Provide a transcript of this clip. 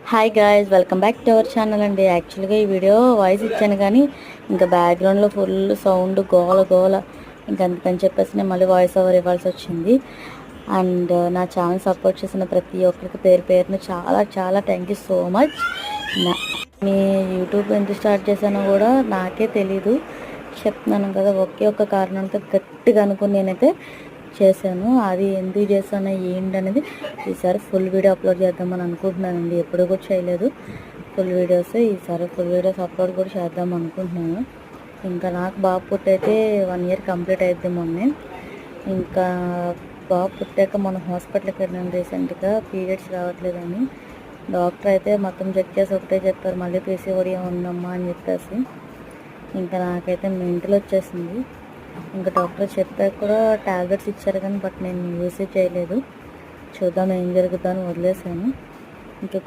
Hi guys, welcome back to our channel అండి. యాక్చువల్గా ఈ వీడియో వాయిస్ ఇచ్చాను కానీ ఇంకా బ్యాక్గ్రౌండ్లో ఫుల్ సౌండ్ గోల గోల, ఇంకా అందుకని చెప్పేసి నేను మళ్ళీ వాయిస్ ఓవర్ ఇవ్వాల్సి వచ్చింది. అండ్ నా ఛానల్ సపోర్ట్ చేసిన ప్రతి ఒక్కరికి పేరు పేరున చాలా చాలా thank you so much. Me YouTube ఎందుకు స్టార్ట్ చేశానో కూడా నాకే తెలీదు, చెప్తున్నాను కదా. ఒకే ఒక్క కారణంతో గట్టిగా అనుకుని నేనైతే చేశాను. అది ఎందుకు చేశాను ఏంటి అనేది ఈసారి ఫుల్ వీడియో అప్లోడ్ చేద్దామని అనుకుంటున్నానండి. ఎప్పుడు కూడా చేయలేదు ఫుల్ వీడియోస్. ఈసారి ఫుల్ వీడియోస్ అప్లోడ్ కూడా చేద్దాం అనుకుంటున్నాను. ఇంకా నాకు బాబు పుట్టయితే 1 ఇయర్ కంప్లీట్ అవుతుంది మొన్నే. ఇంకా బాబు పుట్టాక మనం హాస్పిటల్కి వెళ్ళాను రీసెంట్గా, పీరియడ్స్ రావట్లేదని. డాక్టర్ అయితే మొత్తం చెక్ చేసి ఒకటే చెప్పారు, మళ్ళీ పీసీఓడి ఉందమ్మా అని చెప్పేసి. ఇంకా నాకైతే మెంటల్ వచ్చేసింది. ఇంకా డాక్టర్ చెప్పాక కూడా టాబ్లెట్స్ ఇచ్చారు కానీ బట్ నేను యూజ్ చేయలేదు. చూద్దాం ఏం జరుగుతుందని వదిలేసాను. ఇంకా